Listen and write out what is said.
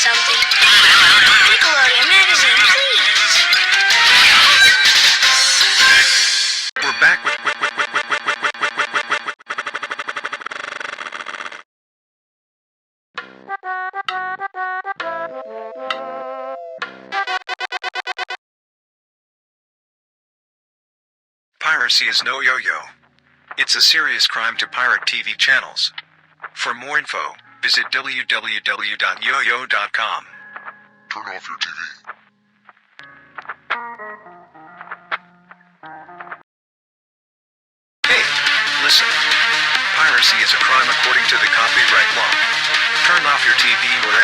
something. Nickelodeon magazine, please. We're back with Piracy is no yo-yo. It's a serious crime to pirate TV channels. For more info, visit www.yoyo.com. Turn off your TV. Hey, listen. Piracy is a crime according to the copyright law. Turn off your TV or